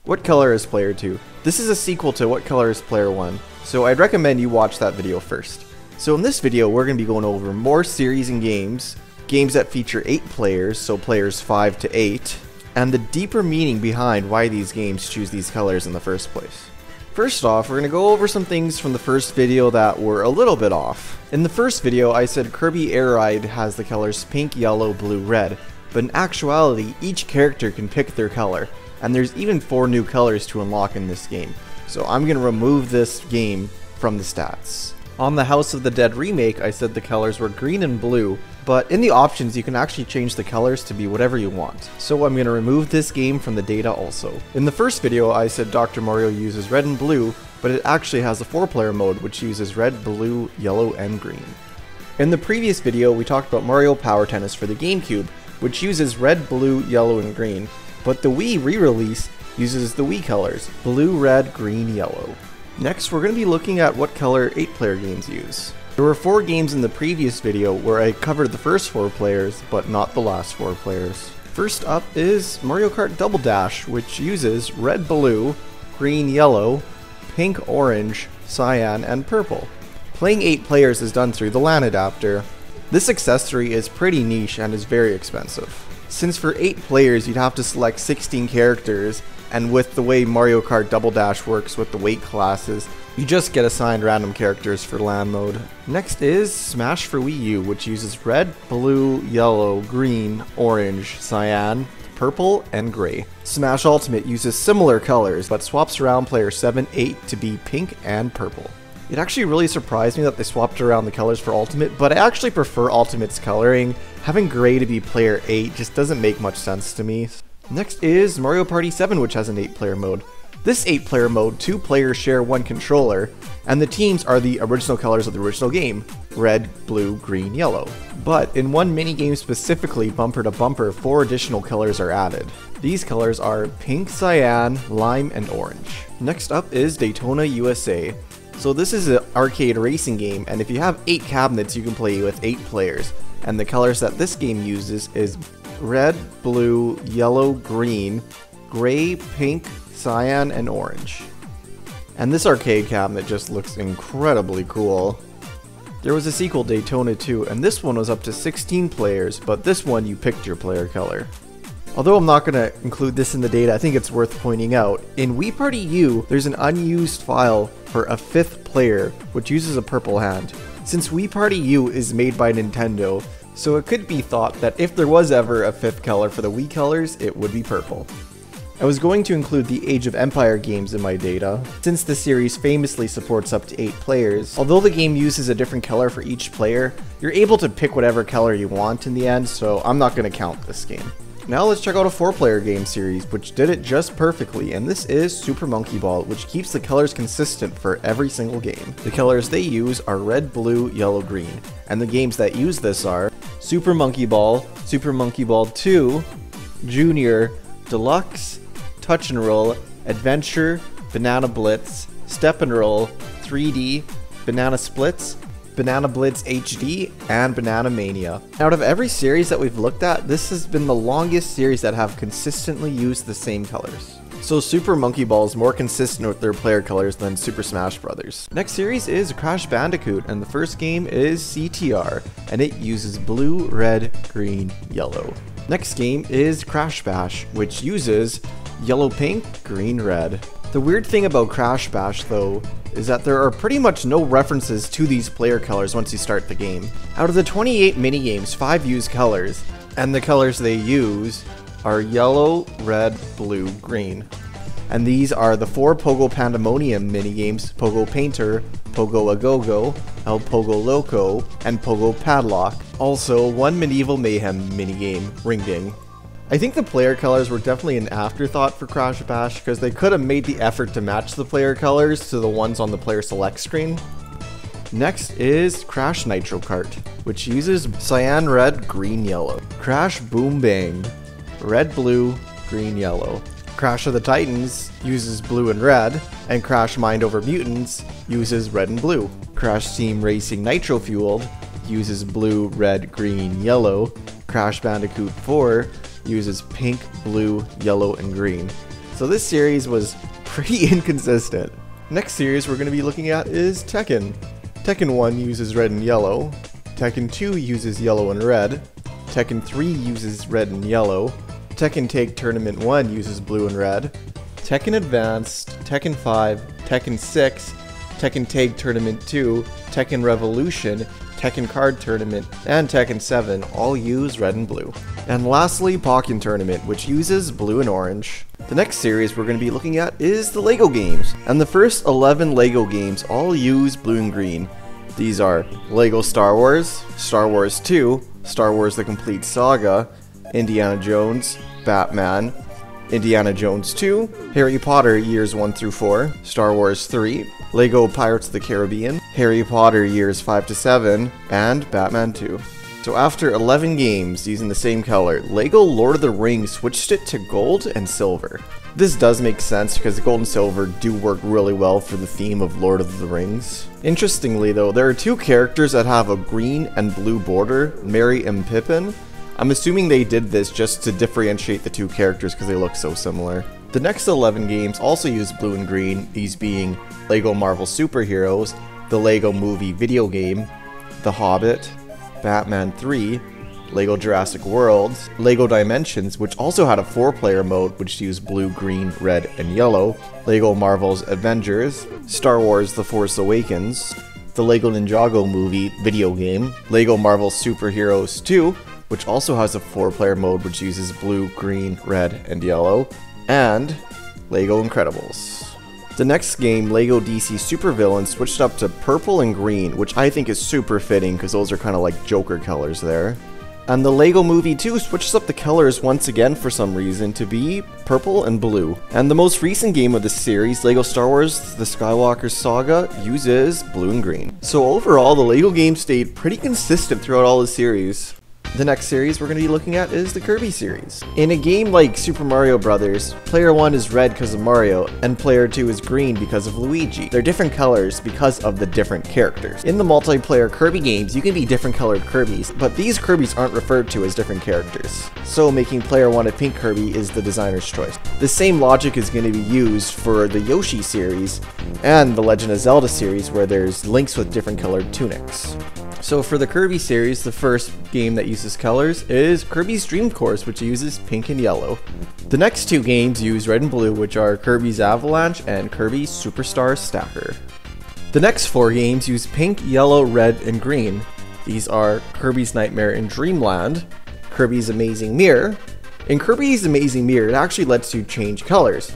What color is Player 2? This is a sequel to What Color is Player 1, so I'd recommend you watch that video first. So in this video, we're going to be going over more series and games that feature 8 players, so players 5 to 8, and the deeper meaning behind why these games choose these colors in the first place. First off, we're going to go over some things from the first video that were a little bit off. In the first video, I said Kirby Air Ride has the colors pink, yellow, blue, red, but in actuality, each character can pick their color, and there's even 4 new colors to unlock in this game. So I'm going to remove this game from the stats. On the House of the Dead remake, I said the colors were green and blue, but in the options you can actually change the colors to be whatever you want. So I'm going to remove this game from the data also. In the first video I said Dr. Mario uses red and blue, but it actually has a 4-player mode which uses red, blue, yellow, and green. In the previous video we talked about Mario Power Tennis for the GameCube, which uses red, blue, yellow, and green, but the Wii re-release uses the Wii colors, blue, red, green, yellow. Next, we're going to be looking at what color 8-player games use. There were 4 games in the previous video where I covered the first 4 players, but not the last 4 players. First up is Mario Kart Double Dash, which uses red, blue, green, yellow, pink, orange, cyan, and purple. Playing 8 players is done through the LAN adapter. This accessory is pretty niche and is very expensive. Since for 8 players you'd have to select 16 characters, and with the way Mario Kart Double Dash works with the weight classes, you just get assigned random characters for LAN mode. Next is Smash for Wii U, which uses red, blue, yellow, green, orange, cyan, purple, and gray. Smash Ultimate uses similar colors, but swaps around player 7, 8 to be pink and purple. It actually really surprised me that they swapped around the colors for Ultimate, but I actually prefer Ultimate's coloring. Having gray to be player 8 just doesn't make much sense to me. Next is Mario Party 7, which has an 8-player mode. This 8-player mode, 2 players share 1 controller, and the teams are the original colors of the original game, red, blue, green, yellow. But in one minigame specifically, bumper to bumper, 4 additional colors are added. These colors are pink, cyan, lime, and orange. Next up is Daytona USA. So this is an arcade racing game, and if you have 8 cabinets you can play with 8 players, and the colors that this game uses is red, blue, yellow, green, gray, pink, cyan, and orange. And this arcade cabinet just looks incredibly cool. There was a sequel, Daytona 2, and this one was up to 16 players, but this one you picked your player color. Although I'm not going to include this in the data, I think it's worth pointing out. In Wii Party U, there's an unused file for a 5th player, which uses a purple hand. Since Wii Party U is made by Nintendo, so it could be thought that if there was ever a 5th color for the Wii colors, it would be purple. I was going to include the Age of Empire games in my data, since the series famously supports up to 8 players. Although the game uses a different color for each player, you're able to pick whatever color you want in the end, so I'm not going to count this game. Now let's check out a 4-player game series, which did it just perfectly, and this is Super Monkey Ball, which keeps the colors consistent for every single game. The colors they use are red, blue, yellow, green, and the games that use this are Super Monkey Ball 2, Junior, Deluxe, Touch and Roll, Adventure, Banana Blitz, Step and Roll, 3D, Banana Splitz, Banana Blitz HD, and Banana Mania. Out of every series that we've looked at, this has been the longest series that have consistently used the same colors. So Super Monkey Ball is more consistent with their player colors than Super Smash Bros. Next series is Crash Bandicoot, and the first game is CTR, and it uses blue, red, green, yellow. Next game is Crash Bash, which uses yellow, pink, green, red. The weird thing about Crash Bash, though, is that there are pretty much no references to these player colors once you start the game. Out of the 28 minigames, 5 use colors, and the colors they use are yellow, red, blue, green. And these are the 4 Pogo Pandemonium minigames, Pogo Painter, Pogo A-Go-Go, El Pogo Loco, and Pogo Padlock. Also, 1 Medieval Mayhem minigame, Ring Ding. I think the player colors were definitely an afterthought for Crash Bash because they could have made the effort to match the player colors to the ones on the player select screen. Next is Crash Nitro Kart, which uses cyan, red, green, yellow. Crash Boom Bang, red, blue, green, yellow. Crash of the Titans uses blue and red, and Crash Mind Over Mutants uses red and blue. Crash Team Racing Nitro Fueled uses blue, red, green, yellow. Crash Bandicoot 4 uses pink, blue, yellow, and green. So this series was pretty inconsistent. Next series we're going to be looking at is Tekken. Tekken 1 uses red and yellow. Tekken 2 uses yellow and red. Tekken 3 uses red and yellow. Tekken Tournament 1 uses blue and red. Tekken Advance, Tekken 5, Tekken 6, Tekken Tag Tournament 2, Tekken Revolution, Tekken Card Tournament, and Tekken 7 all use red and blue. And lastly, Pokkén Tournament, which uses blue and orange. The next series we're going to be looking at is the LEGO games, and the first 11 LEGO games all use blue and green. These are LEGO Star Wars, Star Wars 2, Star Wars The Complete Saga, Indiana Jones, Batman, Indiana Jones 2, Harry Potter Years 1 through 4, Star Wars 3, LEGO Pirates of the Caribbean, Harry Potter Years 5 to 7, and Batman 2. So after 11 games using the same color, LEGO Lord of the Rings switched it to gold and silver. This does make sense because the gold and silver do work really well for the theme of Lord of the Rings. Interestingly though, there are two characters that have a green and blue border, Merry and Pippin. I'm assuming they did this just to differentiate the two characters because they look so similar. The next 11 games also use blue and green, these being LEGO Marvel Superheroes, the LEGO Movie video game, The Hobbit, Batman 3, LEGO Jurassic World, LEGO Dimensions, which also had a 4-player mode which used blue, green, red, and yellow, LEGO Marvel's Avengers, Star Wars The Force Awakens, the LEGO Ninjago Movie video game, LEGO Marvel Superheroes 2, which also has a 4-player mode which uses blue, green, red, and yellow, and LEGO Incredibles. The next game, LEGO DC Supervillains, switched up to purple and green, which I think is super fitting because those are kind of like Joker colors there. And the LEGO Movie 2 switches up the colors once again for some reason to be purple and blue. And the most recent game of this series, LEGO Star Wars The Skywalker Saga, uses blue and green. So overall, the LEGO games stayed pretty consistent throughout all the series. The next series we're going to be looking at is the Kirby series. In a game like Super Mario Bros., player 1 is red because of Mario, and player 2 is green because of Luigi. They're different colors because of the different characters. In the multiplayer Kirby games, you can be different colored Kirbys, but these Kirbys aren't referred to as different characters. So making player 1 a pink Kirby is the designer's choice. The same logic is going to be used for the Yoshi series and the Legend of Zelda series, where there's links with different colored tunics. So for the Kirby series, the first game that uses colors is Kirby's Dream Course, which uses pink and yellow. The next two games use red and blue, which are Kirby's Avalanche and Kirby's Superstar Stacker. The next 4 games use pink, yellow, red, and green. These are Kirby's Nightmare in Dreamland, Kirby's Amazing Mirror. In Kirby's Amazing Mirror, it actually lets you change colors.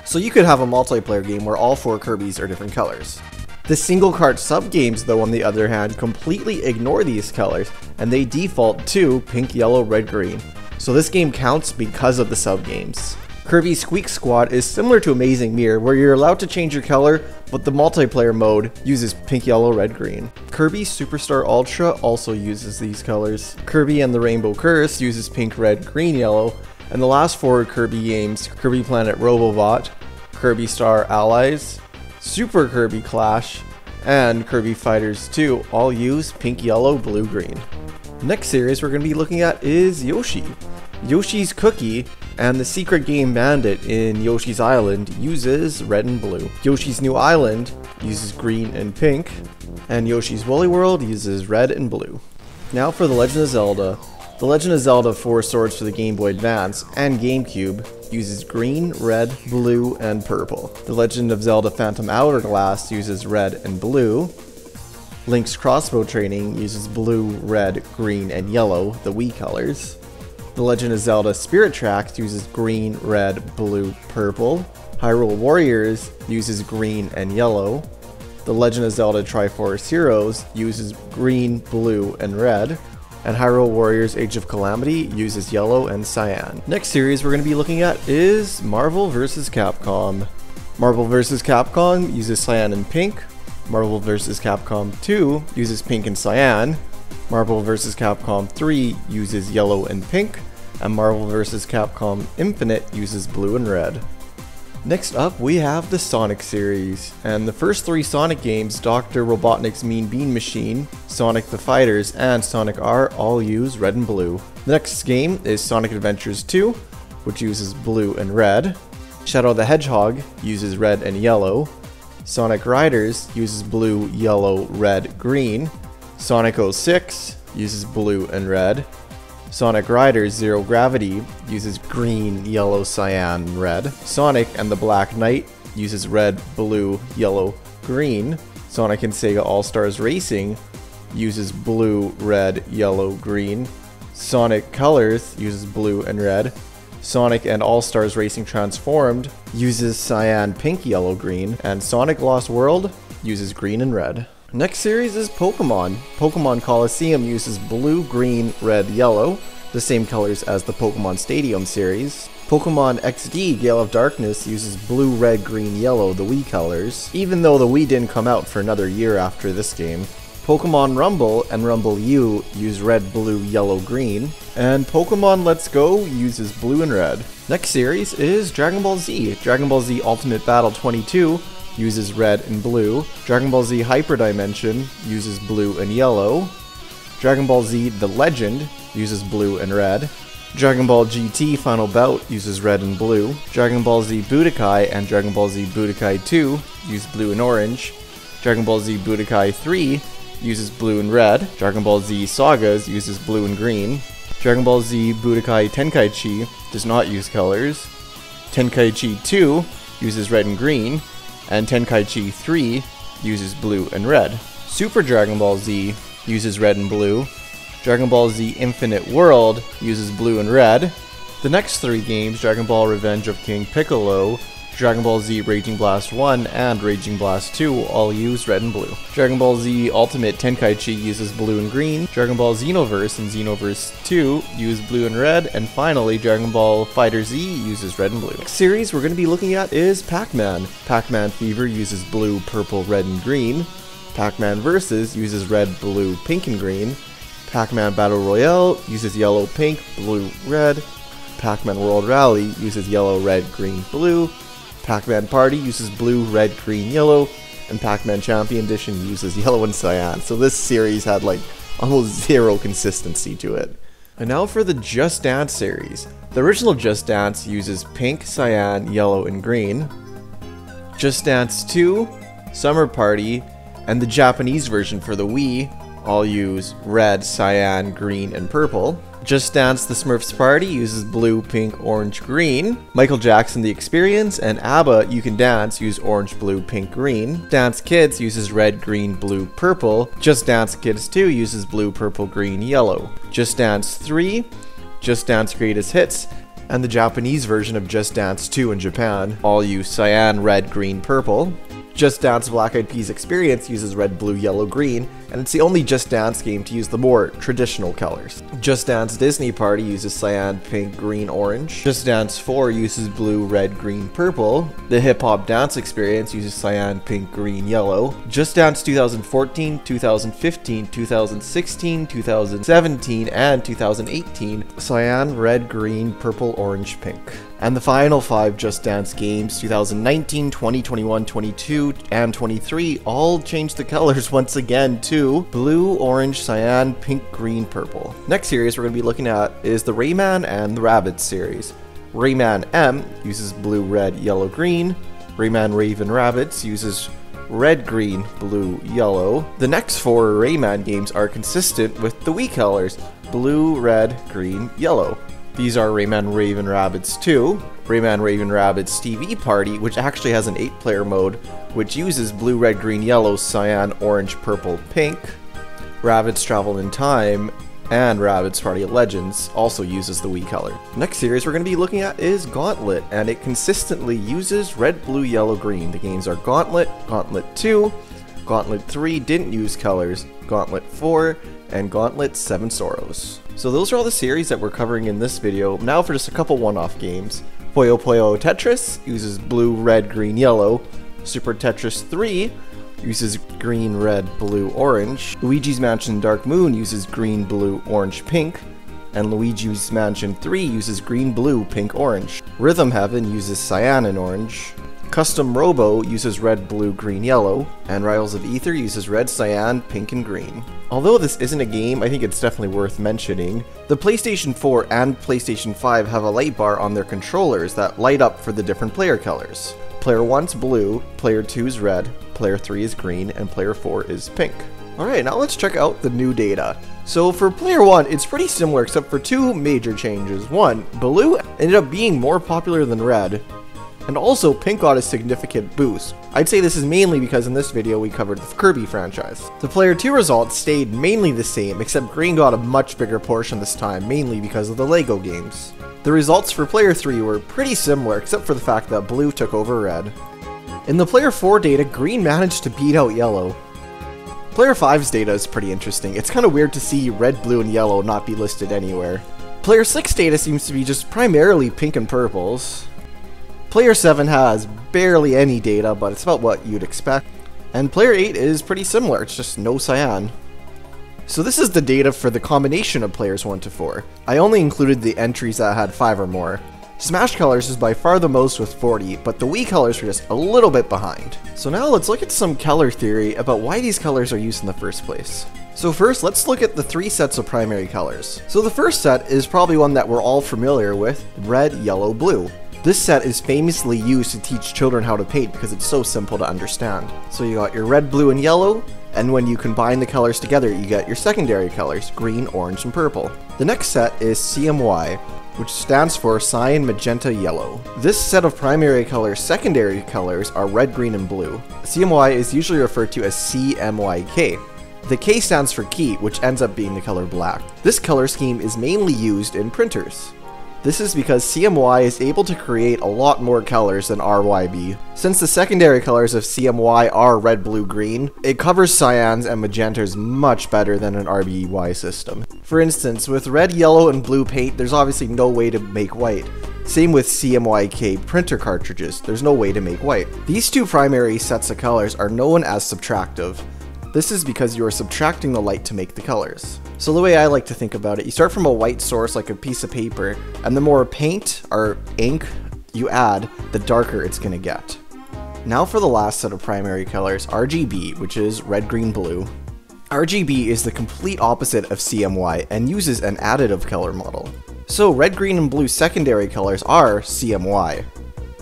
So you could have a multiplayer game where all 4 Kirbys are different colors. The single card sub-games though, on the other hand, completely ignore these colors, and they default to pink, yellow, red, green. So this game counts because of the sub-games. Kirby's Squeak Squad is similar to Amazing Mirror, where you're allowed to change your color, but the multiplayer mode uses pink, yellow, red, green. Kirby Superstar Ultra also uses these colors. Kirby and the Rainbow Curse uses pink, red, green, yellow, and the last 4 Kirby games, Kirby Planet Robobot, Kirby Star Allies, Super Kirby Clash, and Kirby Fighters 2 all use pink, yellow, blue, green. Next series we're going to be looking at is Yoshi. Yoshi's Cookie and the secret game Bandit in Yoshi's Island uses red and blue. Yoshi's New Island uses green and pink, and Yoshi's Woolly World uses red and blue. Now for The Legend of Zelda. The Legend of Zelda 4 Swords for the Game Boy Advance and GameCube uses green, red, blue, and purple. The Legend of Zelda Phantom Hourglass uses red and blue. Link's Crossbow Training uses blue, red, green, and yellow, the Wii colors. The Legend of Zelda Spirit Tracks uses green, red, blue, purple. Hyrule Warriors uses green and yellow. The Legend of Zelda Triforce Heroes uses green, blue, and red. And Hyrule Warriors Age of Calamity uses yellow and cyan. Next series we're going to be looking at is Marvel vs. Capcom. Marvel vs. Capcom uses cyan and pink. Marvel vs. Capcom 2 uses pink and cyan. Marvel vs. Capcom 3 uses yellow and pink. And Marvel vs. Capcom Infinite uses blue and red. Next up, we have the Sonic series, and the first 3 Sonic games, Dr. Robotnik's Mean Bean Machine, Sonic the Fighters, and Sonic R all use red and blue. The next game is Sonic Adventures 2, which uses blue and red. Shadow the Hedgehog uses red and yellow. Sonic Riders uses blue, yellow, red, green. Sonic 06 uses blue and red. Sonic Riders Zero Gravity uses green, yellow, cyan, red. Sonic and the Black Knight uses red, blue, yellow, green. Sonic and Sega All-Stars Racing uses blue, red, yellow, green. Sonic Colors uses blue and red. Sonic and All-Stars Racing Transformed uses cyan, pink, yellow, green. And Sonic Lost World uses green and red. Next series is Pokemon. Pokemon Coliseum uses blue, green, red, yellow, the same colors as the Pokemon Stadium series. Pokemon XD Gale of Darkness uses blue, red, green, yellow, the Wii colors, even though the Wii didn't come out for another year after this game. Pokemon Rumble and Rumble U use red, blue, yellow, green, and Pokemon Let's Go uses blue and red. Next series is Dragon Ball Z. Dragon Ball Z Ultimate Battle 22 uses red and blue. Dragon Ball Z Hyper Dimension uses blue and yellow. Dragon Ball Z The Legend uses blue and red. Dragon Ball GT Final Bout uses red and blue. Dragon Ball Z Budokai and Dragon Ball Z Budokai 2 use blue and orange. Dragon Ball Z Budokai 3 uses blue and red. Dragon Ball Z Sagas uses blue and green. Dragon Ball Z Budokai Tenkaichi does not use colors. Tenkaichi 2 uses red and green. And Tenkaichi 3 uses blue and red. Super Dragon Ball Z uses red and blue. Dragon Ball Z Infinite World uses blue and red. The next three games, Dragon Ball Revenge of King Piccolo, Dragon Ball Z Raging Blast 1, and Raging Blast 2 all use red and blue. Dragon Ball Z Ultimate Tenkaichi uses blue and green. Dragon Ball Xenoverse and Xenoverse 2 use blue and red. And finally, Dragon Ball FighterZ uses red and blue. Next series we're going to be looking at is Pac-Man. Pac-Man Fever uses blue, purple, red, and green. Pac-Man Versus uses red, blue, pink, and green. Pac-Man Battle Royale uses yellow, pink, blue, red. Pac-Man World Rally uses yellow, red, green, blue. Pac-Man Party uses blue, red, green, yellow. And Pac-Man Champion Edition uses yellow and cyan. So this series had like almost zero consistency to it. And now for the Just Dance series. The original Just Dance uses pink, cyan, yellow, and green. Just Dance 2, Summer Party, and the Japanese version for the Wii all use red, cyan, green, and purple. Just Dance The Smurfs Party uses blue, pink, orange, green. Michael Jackson The Experience and ABBA You Can Dance use orange, blue, pink, green. Dance Kids uses red, green, blue, purple. Just Dance Kids 2 uses blue, purple, green, yellow. Just Dance 3, Just Dance Greatest Hits, and the Japanese version of Just Dance 2 in Japan all use cyan, red, green, purple. Just Dance Black Eyed Peas Experience uses red, blue, yellow, green, and it's the only Just Dance game to use the more traditional colors. Just Dance Disney Party uses cyan, pink, green, orange. Just Dance 4 uses blue, red, green, purple. The Hip Hop Dance Experience uses cyan, pink, green, yellow. Just Dance 2014, 2015, 2016, 2017, and 2018, cyan, red, green, purple, orange, pink. And the final 5 Just Dance games, 2019, 2021, 22, and 23, all changed the colors once again to blue, orange, cyan, pink, green, purple. Next series we're going to be looking at is the Rayman and the Rabbids series. Rayman M uses blue, red, yellow, green. Rayman Raven Rabbids uses red, green, blue, yellow. The next 4 Rayman games are consistent with the Wii colors, blue, red, green, yellow. These are Rayman Raven Rabbids 2, Rayman Raven Rabbids TV Party, which actually has an 8-player mode, which uses blue, red, green, yellow, cyan, orange, purple, pink. Rabbids Travel in Time and Rabbids Party of Legends also uses the Wii color. Next series we're going to be looking at is Gauntlet, and it consistently uses red, blue, yellow, green. The games are Gauntlet, Gauntlet 2, Gauntlet 3 didn't use colors, Gauntlet 4, and Gauntlet 7 Sorrows. So those are all the series that we're covering in this video. Now for just a couple one-off games. Puyo Puyo Tetris uses blue, red, green, yellow. Super Tetris 3 uses green, red, blue, orange. Luigi's Mansion Dark Moon uses green, blue, orange, pink. And Luigi's Mansion 3 uses green, blue, pink, orange. Rhythm Heaven uses cyan and orange. Custom Robo uses red, blue, green, yellow, and Rivals of Ether uses red, cyan, pink, and green. Although this isn't a game, I think it's definitely worth mentioning. The PlayStation 4 and PlayStation 5 have a light bar on their controllers that light up for the different player colors. Player 1's blue, Player 2's red, Player 3 is green, and Player 4 is pink. Alright, now let's check out the new data. So for Player 1, it's pretty similar except for two major changes. One, blue ended up being more popular than red, and also pink got a significant boost. I'd say this is mainly because in this video we covered the Kirby franchise. The Player 2 results stayed mainly the same, except green got a much bigger portion this time, mainly because of the LEGO games. The results for Player 3 were pretty similar, except for the fact that blue took over red. In the Player 4 data, green managed to beat out yellow. Player 5's data is pretty interesting. It's kind of weird to see red, blue, and yellow not be listed anywhere. Player 6 data seems to be just primarily pink and purples. Player 7 has barely any data, but it's about what you'd expect. And Player 8 is pretty similar, it's just no cyan. So this is the data for the combination of players 1 to 4. I only included the entries that had 5 or more. Smash Colors is by far the most with 40, but the Wii colors are just a little bit behind. So now let's look at some color theory about why these colors are used in the first place. So first, let's look at the 3 sets of primary colors. So the first set is probably one that we're all familiar with, red, yellow, blue. This set is famously used to teach children how to paint because it's so simple to understand. So you got your red, blue, and yellow, and when you combine the colors together, you get your secondary colors, green, orange, and purple. The next set is CMY, which stands for cyan, magenta, yellow. This set of primary colors, secondary colors, are red, green, and blue. CMY is usually referred to as CMYK. The K stands for key, which ends up being the color black. This color scheme is mainly used in printers. This is because CMY is able to create a lot more colors than RYB. Since the secondary colors of CMY are red, blue, green, it covers cyans and magentas much better than an RBY system. For instance, with red, yellow, and blue paint, there's obviously no way to make white. Same with CMYK printer cartridges, there's no way to make white. These two primary sets of colors are known as subtractive. This is because you are subtracting the light to make the colors. So the way I like to think about it, you start from a white source like a piece of paper, and the more paint or ink you add, the darker it's going to get. Now for the last set of primary colors, RGB, which is red, green, blue. RGB is the complete opposite of CMY and uses an additive color model. So red, green, and blue secondary colors are CMY,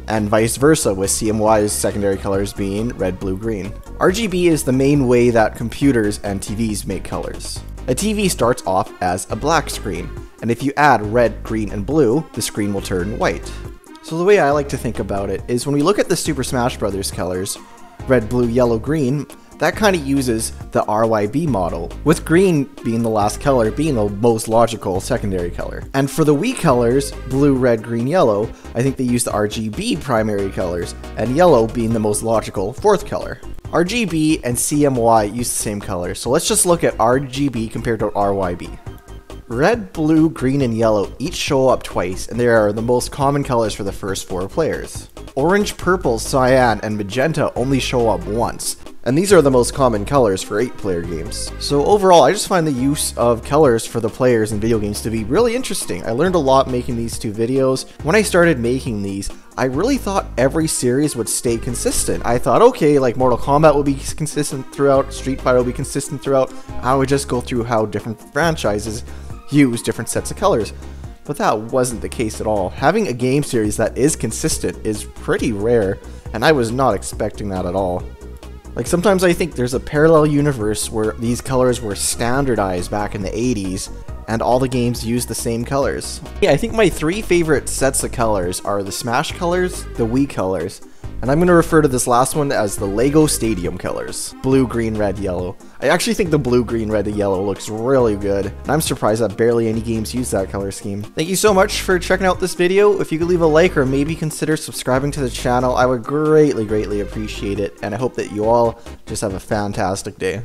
and vice versa with CMY's secondary colors being red, blue, green. RGB is the main way that computers and TVs make colors. A TV starts off as a black screen, and if you add red, green, and blue, the screen will turn white. So the way I like to think about it is when we look at the Super Smash Bros. Colors, red, blue, yellow, green, that kind of uses the RYB model, with green being the last color being the most logical secondary color. And for the Wii colors, blue, red, green, yellow, I think they use the RGB primary colors, and yellow being the most logical fourth color. RGB and CMY use the same color, so let's just look at RGB compared to RYB. Red, blue, green, and yellow each show up twice, and they are the most common colors for the first 4 players. Orange, purple, cyan, and magenta only show up once, and these are the most common colors for 8-player games. So overall, I just find the use of colors for the players in video games to be really interesting. I learned a lot making these 2 videos. When I started making these, I really thought every series would stay consistent. I thought, okay, like Mortal Kombat will be consistent throughout, Street Fighter will be consistent throughout. I would just go through how different franchises use different sets of colors. But that wasn't the case at all. Having a game series that is consistent is pretty rare, and I was not expecting that at all. Like, sometimes I think there's a parallel universe where these colors were standardized back in the 80s, and all the games use the same colors. Yeah, I think my 3 favorite sets of colors are the Smash colors, the Wii colors, and I'm going to refer to this last one as the LEGO Stadium colors. Blue, green, red, yellow. I actually think the blue, green, red, and yellow looks really good, and I'm surprised that barely any games use that color scheme. Thank you so much for checking out this video. If you could leave a like or maybe consider subscribing to the channel, I would greatly appreciate it, and I hope that you all just have a fantastic day.